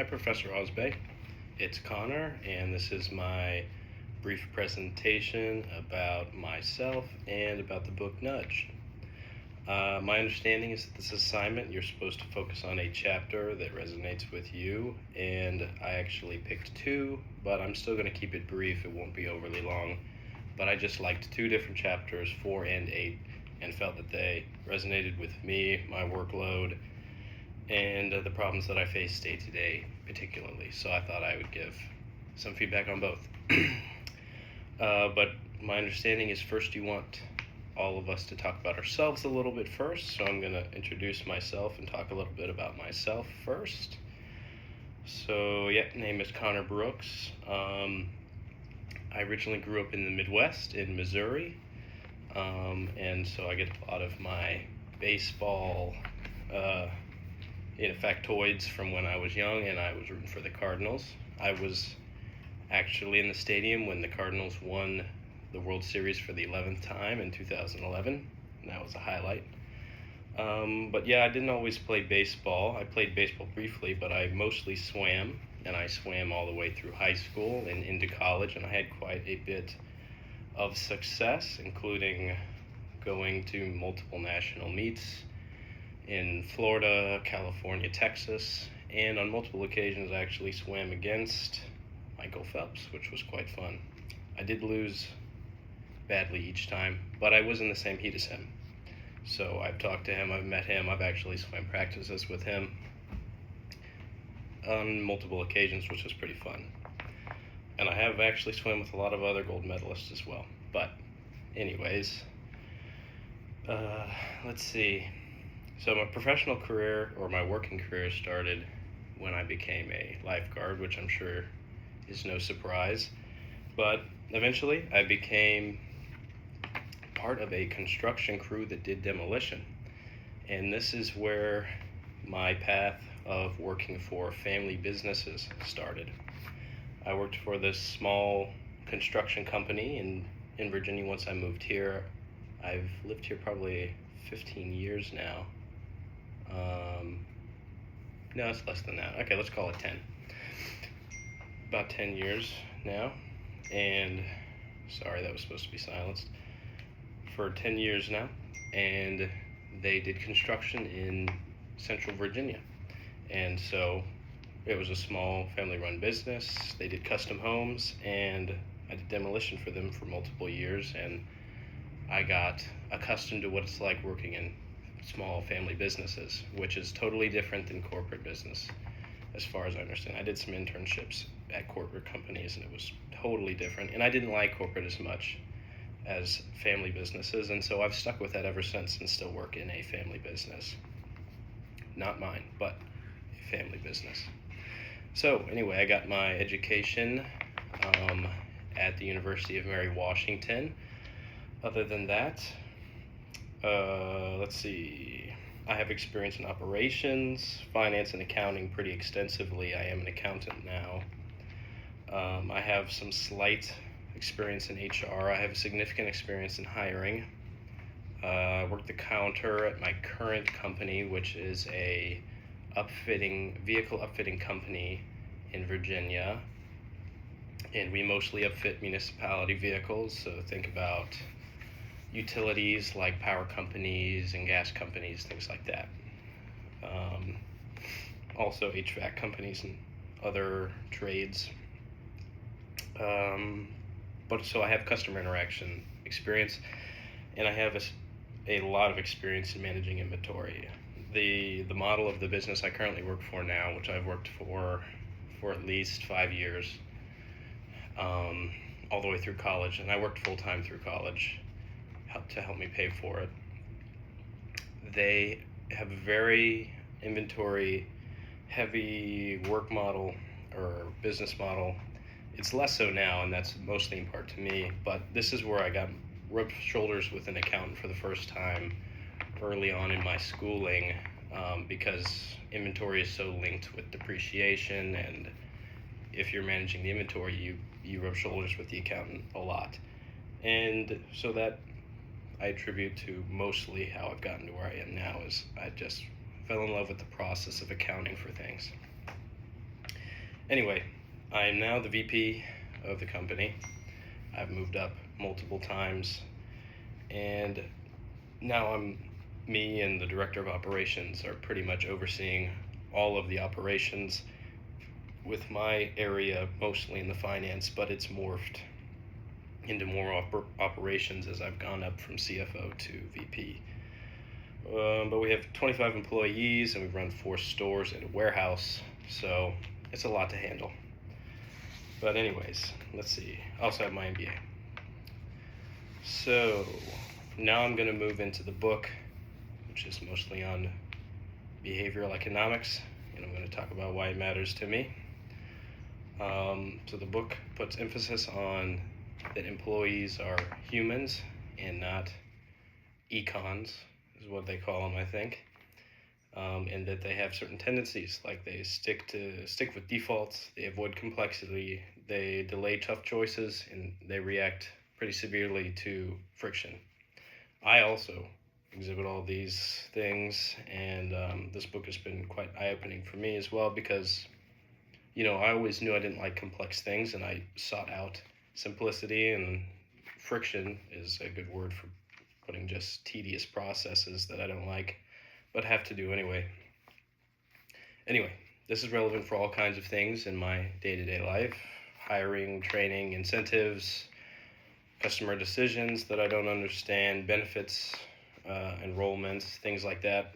Hi, Professor Osbey. It's Connor, and this is my brief presentation about myself and about the book Nudge. My understanding is that this assignment you're supposed to focus on a chapter that resonates with you, and I actually picked two, but I'm still going to keep it brief. It won't be overly long. But I just liked two different chapters, 4 and 8, and felt that they resonated with me, my workload, and the problems that I face day to day, particularly. So I thought I would give some feedback on both. But my understanding is first you want all of us to talk about ourselves a little bit first. So I'm going to introduce myself and talk a little bit about myself first. So, name is Connor Brooks. I originally grew up in the Midwest in Missouri. And so I get a lot of my baseball factoids from when I was young, and I was rooting for the Cardinals. I was actually in the stadium when the Cardinals won the World Series for the 11th time in 2011, and that was a highlight. But I didn't always play baseball. I played baseball briefly, but I mostly swam, and I swam all the way through high school and into college, and I had quite a bit of success, including going to multiple national meets in Florida, California, Texas, and on multiple occasions I actually swam against Michael Phelps, which was quite fun. I did lose badly each time, but I was in the same heat as him. So I've talked to him, I've met him, I've actually swam practices with him on multiple occasions, which was pretty fun. And I have actually swam with a lot of other gold medalists as well. But anyways, let's see. So my professional career, or my working career, started when I became a lifeguard, which I'm sure is no surprise. But eventually I became part of a construction crew that did demolition. And this is where my path of working for family businesses started. I worked for this small construction company in Virginia once I moved here. I've lived here probably 15 years now. No, it's less than that. Okay, let's call it 10. About 10 years now. And sorry, that was supposed to be silenced. For 10 years now. And they did construction in Central Virginia. And so it was a small family-run business. They did custom homes, and I did demolition for them for multiple years, and I got accustomed to what it's like working in small family businesses, which is totally different than corporate business, as far as I understand. I did some internships at corporate companies, and it was totally different, and I didn't like corporate as much as family businesses, and so I've stuck with that ever since and still work in a family business. Not mine, but a family business. So anyway, I got my education at the University of Mary Washington. Other than that, let's see, I have experience in operations, finance, and accounting pretty extensively. I am an accountant now. I have some slight experience in HR. I have significant experience in hiring. I work the counter at my current company, which is a vehicle upfitting company in Virginia, and we mostly upfit municipality vehicles. So think about utilities like power companies and gas companies, things like that. Also HVAC companies and other trades. But so I have customer interaction experience, and I have a lot of experience in managing inventory. The model of the business I currently work for now, which I've worked for at least 5 years, all the way through college, and I worked full-time through college to help me pay for it. They have a very inventory heavy work model or business model. It's less so now, and that's mostly in part to me, but this is where I got rubbed shoulders with an accountant for the first time early on in my schooling, because inventory is so linked with depreciation, and if you're managing the inventory, you rub shoulders with the accountant a lot. And so that I attribute to mostly how I've gotten to where I am now, is I just fell in love with the process of accounting for things. Anyway, I am now the VP of the company. I've moved up multiple times, and now me and the director of operations are pretty much overseeing all of the operations, with my area mostly in the finance, but it's morphed into more operations as I've gone up from CFO to VP. But we have 25 employees and we run 4 stores and a warehouse, so it's a lot to handle. But anyways, let's see. I also have my MBA. So now I'm going to move into the book, which is mostly on behavioral economics, and I'm going to talk about why it matters to me. So the book puts emphasis on that employees are humans and not econs, is what they call them, I think. And that they have certain tendencies, like they stick with defaults, they avoid complexity, they delay tough choices, and they react pretty severely to friction. I also exhibit all these things, and this book has been quite eye-opening for me as well, because I always knew I didn't like complex things, and I sought out simplicity, and friction is a good word for putting just tedious processes that I don't like, but have to do anyway. Anyway, this is relevant for all kinds of things in my day-to-day life: hiring, training, incentives, customer decisions that I don't understand, benefits, enrollments, things like that.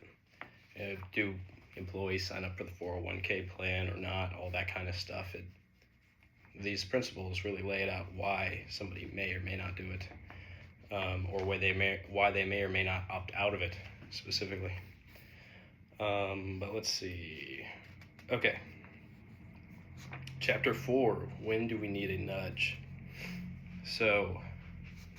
Do employees sign up for the 401k plan or not? All that kind of stuff. These principles really lay it out why somebody may or may not do it, or why they may or may not opt out of it specifically. But let's see. Okay. Chapter 4, when do we need a nudge? So,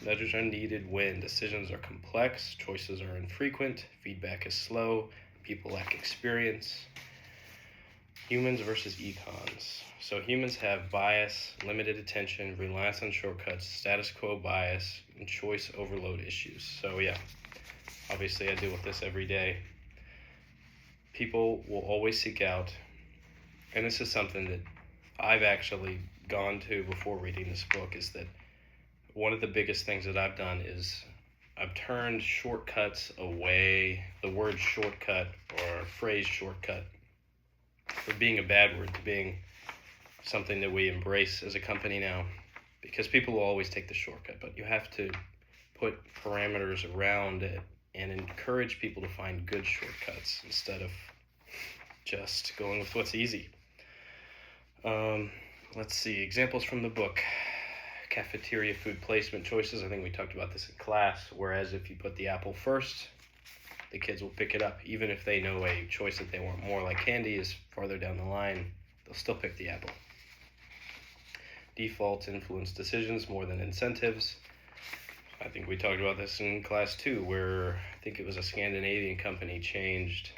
nudges are needed when decisions are complex, choices are infrequent, feedback is slow, people lack experience. Humans versus econs. So humans have bias, limited attention, reliance on shortcuts, status quo bias, and choice overload issues. So yeah, obviously I deal with this every day. People will always seek out, and this is something that I've actually gone to before reading this book, is that one of the biggest things that I've done is I've turned shortcuts away, the word shortcut or phrase shortcut, from being a bad word to being something that we embrace as a company now, because people will always take the shortcut, but you have to put parameters around it and encourage people to find good shortcuts instead of just going with what's easy. Let's see, examples from the book. Cafeteria food placement choices. I think we talked about this in class, whereas if you put the apple first, the kids will pick it up. Even if they know a choice that they want more, like candy, is farther down the line, they'll still pick the apple. Defaults influence decisions more than incentives. I think we talked about this in class too, where I think it was a Scandinavian company changed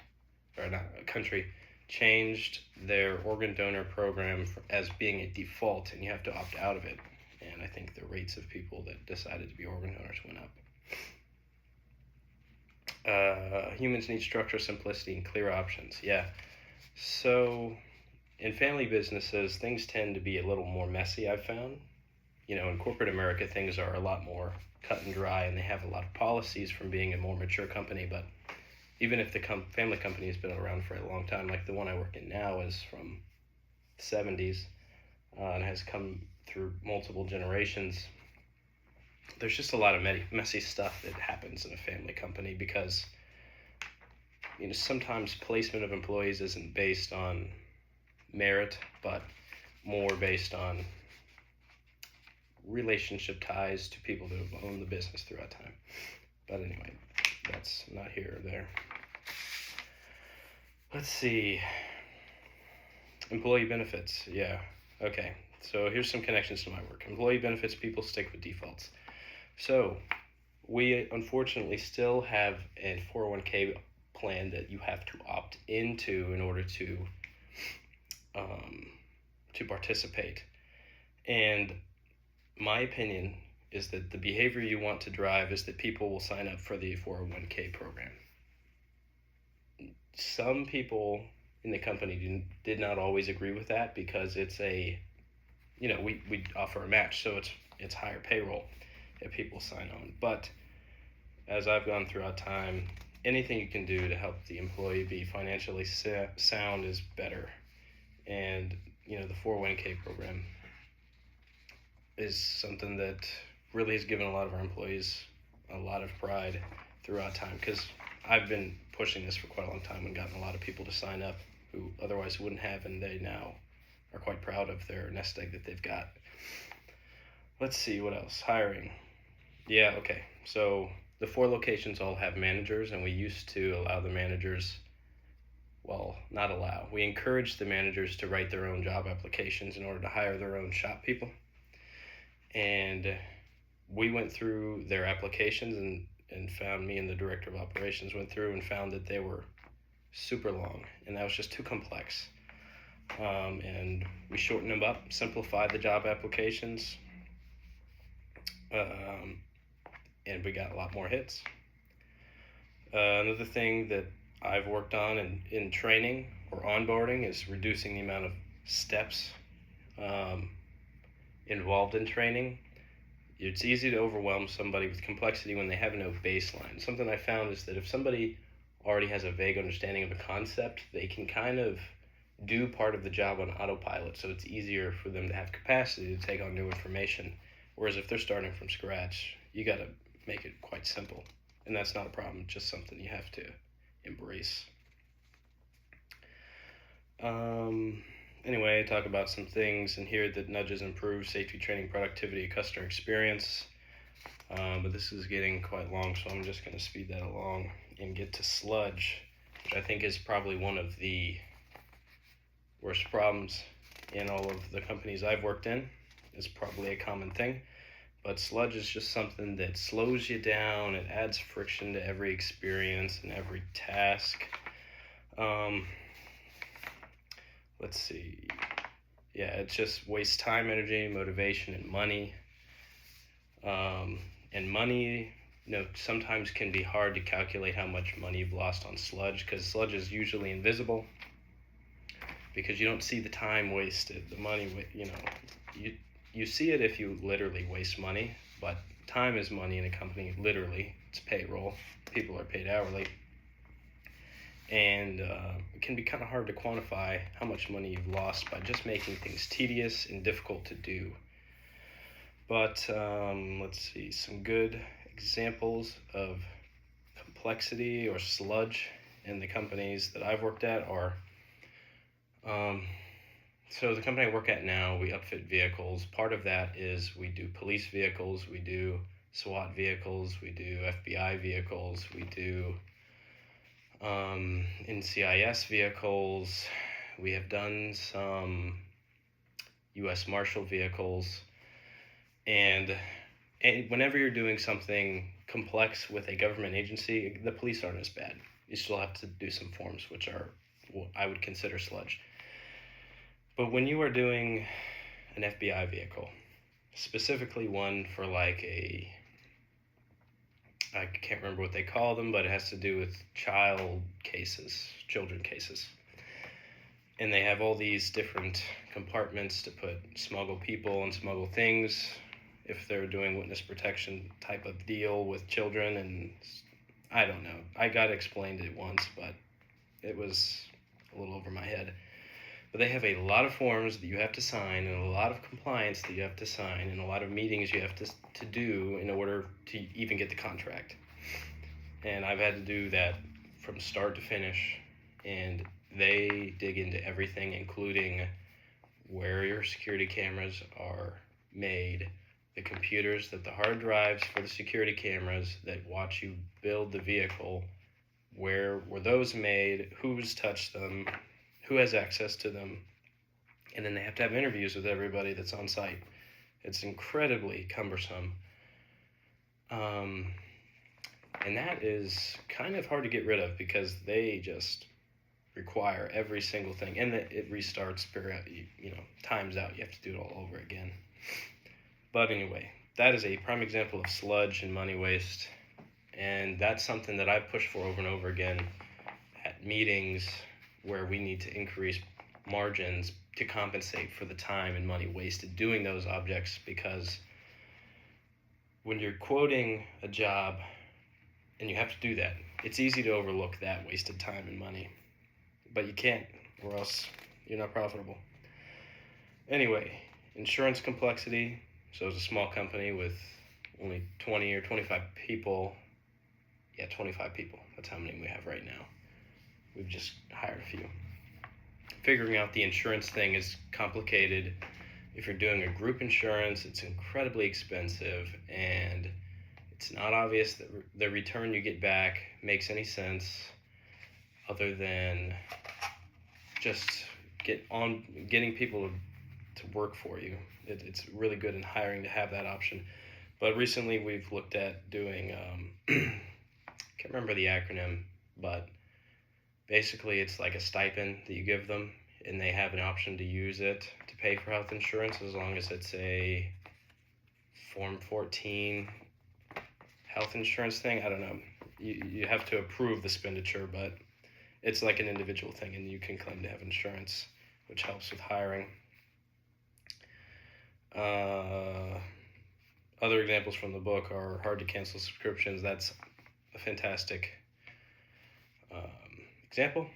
their organ donor program as being a default, and you have to opt out of it. And I think the rates of people that decided to be organ donors went up. Humans need structure, simplicity, and clear options. Yeah. So in family businesses, things tend to be a little more messy, I've found. In corporate America, things are a lot more cut and dry, and they have a lot of policies from being a more mature company. But even if the family company has been around for a long time, like the one I work in now is from the 70s and has come through multiple generations, there's just a lot of messy stuff that happens in a family company, because sometimes placement of employees isn't based on merit, but more based on relationship ties to people that have owned the business throughout time. But anyway, that's not here or there. Let's see. Employee benefits. Yeah. Okay. So here's some connections to my work. Employee benefits, people stick with defaults. So we unfortunately still have a 401k plan that you have to opt into in order to participate. And my opinion is that the behavior you want to drive is that people will sign up for the 401k program. Some people in the company did not always agree with that, because it's we offer a match, so it's higher payroll if people sign on. But as I've gone throughout time, anything you can do to help the employee be financially sound is better. And the 401k program is something that really has given a lot of our employees a lot of pride throughout time, because I've been pushing this for quite a long time and gotten a lot of people to sign up who otherwise wouldn't have, and they now are quite proud of their nest egg that they've got. Let's see, what else? Hiring. Yeah, okay. So the 4 locations all have managers, and we used to allow the managers, well, not allow, we encouraged the managers to write their own job applications in order to hire their own shop people. And we went through their applications and found, me and the director of operations went through and found that they were super long, and that was just too complex. And we shortened them up, simplified the job applications, and we got a lot more hits. Another thing that I've worked on in training or onboarding is reducing the amount of steps involved in training. It's easy to overwhelm somebody with complexity when they have no baseline. Something I found is that if somebody already has a vague understanding of a concept, they can kind of do part of the job on autopilot, so it's easier for them to have capacity to take on new information. Whereas if they're starting from scratch, you got to make it quite simple, and that's not a problem, it's just something you have to embrace. Anyway, I talk about some things in here that nudges improve safety training, productivity, customer experience. But this is getting quite long, so I'm just going to speed that along and get to sludge, which I think is probably one of the worst problems in all of the companies I've worked in. It's probably a common thing, but sludge is just something that slows you down. It adds friction to every experience and every task. Let's see. Yeah, it just wastes time, energy, motivation, and money. And money, sometimes can be hard to calculate how much money you've lost on sludge, because sludge is usually invisible, because you don't see the time wasted, the money, you see it if you literally waste money, but time is money in a company, literally. It's payroll. People are paid hourly. And it can be kind of hard to quantify how much money you've lost by just making things tedious and difficult to do. But let's see, some good examples of complexity or sludge in the companies that I've worked at are, so the company I work at now, we upfit vehicles. Part of that is we do police vehicles, we do SWAT vehicles, we do FBI vehicles, we do NCIS vehicles. We have done some U.S. Marshal vehicles, and whenever you're doing something complex with a government agency, the police aren't as bad. You still have to do some forms, which are what I would consider sludge. But when you are doing an FBI vehicle, specifically one for I can't remember what they call them, but it has to do with children cases. And they have all these different compartments to put smuggle people and smuggle things if they're doing witness protection type of deal with children. And I don't know. I got explained it once, but it was a little over my head. But they have a lot of forms that you have to sign, and a lot of compliance that you have to sign, and a lot of meetings you have to do in order to even get the contract. And I've had to do that from start to finish, and they dig into everything, including where your security cameras are made, the computers, the hard drives for the security cameras that watch you build the vehicle, where were those made, who's touched them, who has access to them, and then they have to have interviews with everybody that's on site. It's incredibly cumbersome. And that is kind of hard to get rid of, because they just require every single thing, and it restarts, times out, you have to do it all over again. But anyway, that is a prime example of sludge and money waste, and that's something that I've pushed for over and over again at meetings where we need to increase margins to compensate for the time and money wasted doing those objects, because when you're quoting a job and you have to do that, it's easy to overlook that wasted time and money, but you can't, or else you're not profitable. Anyway, insurance complexity. So as a small company with only 20 or 25 people, 25 people, that's how many we have right now. We've just hired a few. Figuring out the insurance thing is complicated. If you're doing a group insurance, it's incredibly expensive, and it's not obvious that the return you get back makes any sense other than just getting people to work for you. It's really good in hiring to have that option. But recently we've looked at doing, can't remember the acronym, but basically it's like a stipend that you give them, and they have an option to use it to pay for health insurance as long as it's a Form 14 health insurance thing. I don't know. You have to approve the expenditure, but it's like an individual thing, and you can claim to have insurance, which helps with hiring. Other examples from the book are hard to cancel subscriptions. That's a fantastic example.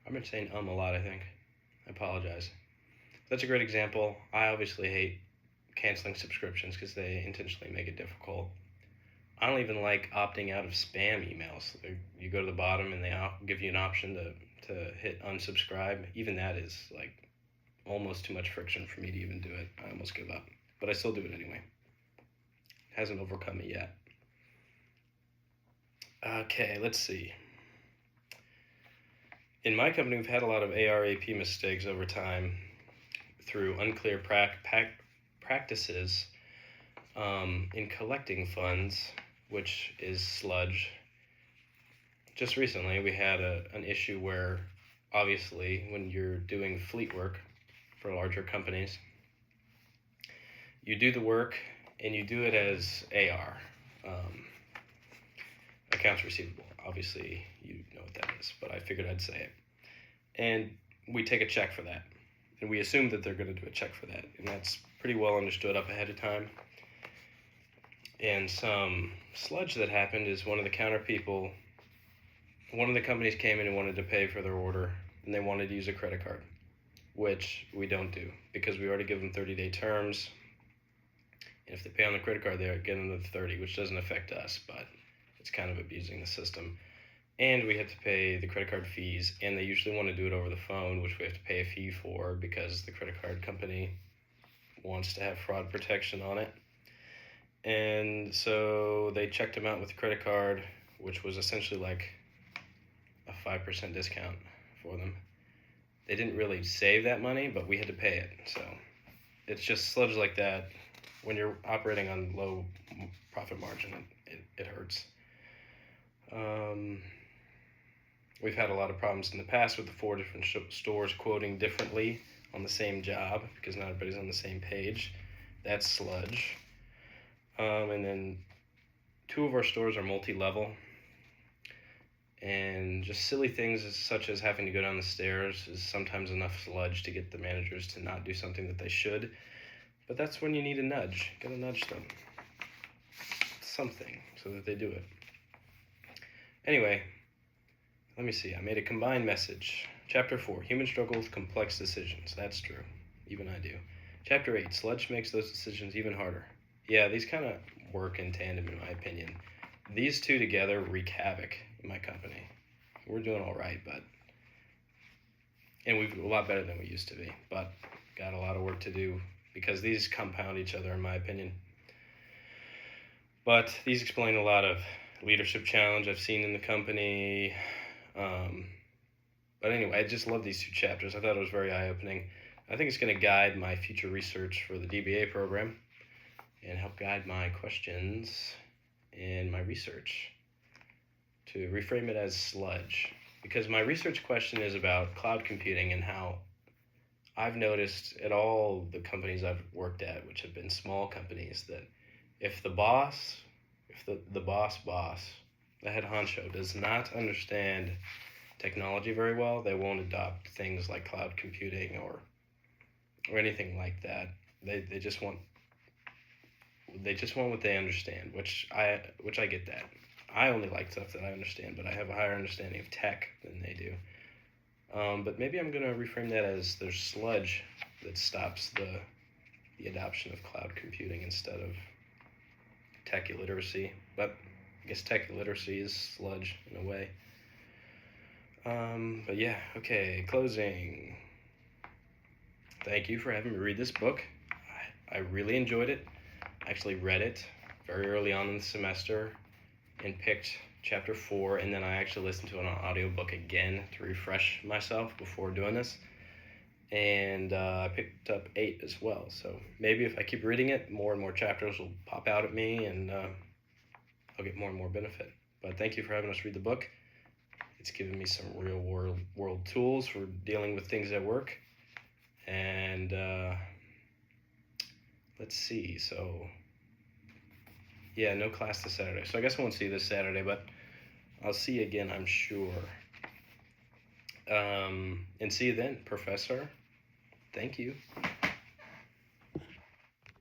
I've been saying a lot, I think. I apologize. That's a great example. I obviously hate canceling subscriptions because they intentionally make it difficult. I don't even like opting out of spam emails. You go to the bottom and they give you an option to hit unsubscribe. Even that is like almost too much friction for me to even do it. I almost give up, but I still do it anyway. It hasn't overcome me yet. Okay, let's see. In my company, we've had a lot of AR/AP mistakes over time through unclear practices in collecting funds, which is sludge. Just recently, we had an issue where, obviously, when you're doing fleet work for larger companies, you do the work and you do it as AR, accounts receivable. Obviously, you know what that is, but I figured I'd say it. And we take a check for that. And we assume that they're going to do a check for that. And that's pretty well understood up ahead of time. And some sludge that happened is one of the companies came in and wanted to pay for their order, and they wanted to use a credit card, which we don't do because we already give them 30-day terms. And if they pay on the credit card, they get another 30, which doesn't affect us, but it's kind of abusing the system. And we have to pay the credit card fees, and they usually want to do it over the phone, which we have to pay a fee for because the credit card company wants to have fraud protection on it. And so they checked them out with the credit card, which was essentially like a 5% discount for them. They didn't really save that money, but we had to pay it. So it's just sludge like that. When you're operating on low profit margin, it hurts. We've had a lot of problems in the past with the 4 different stores quoting differently on the same job because not everybody's on the same page. That's sludge. And then 2 of our stores are multi-level, and just silly things such as having to go down the stairs is sometimes enough sludge to get the managers to not do something that they should. But that's when you need a nudge. Gotta nudge them. Something so that they do it. Anyway, let me see. I made a combined message. Chapter 4, human struggle with complex decisions. That's true. Even I do. Chapter 8, sludge makes those decisions even harder. Yeah, these kind of work in tandem in my opinion. These two together wreak havoc in my company. We're doing all right, and we're a lot better than we used to be, but got a lot of work to do because these compound each other in my opinion. But these explain a lot of leadership challenge I've seen in the company. But anyway, I just love these 2 chapters. I thought it was very eye-opening. I think it's going to guide my future research for the DBA program and help guide my questions in my research to reframe it as sludge. Because my research question is about cloud computing and how I've noticed at all the companies I've worked at, which have been small companies, that if the boss, the head honcho, does not understand technology very well, they won't adopt things like cloud computing or anything like that. They just want what they understand, which I get that. I only like stuff that I understand, but I have a higher understanding of tech than they do. But maybe I'm gonna reframe that as there's sludge that stops the adoption of cloud computing instead of tech illiteracy. But I guess tech illiteracy is sludge in a way. But yeah, okay, closing. Thank you for having me read this book. I really enjoyed it. I actually read it very early on in the semester and picked chapter 4, and then I actually listened to it on audiobook again to refresh myself before doing this. And I picked up 8 as well. So maybe if I keep reading it, more and more chapters will pop out at me, and I'll get more and more benefit. But thank you for having us read the book. It's given me some real world tools for dealing with things at work. And let's see, so yeah, no class this Saturday. So I guess I won't see you this Saturday, but I'll see you again, I'm sure. And see you then, Professor. Thank you.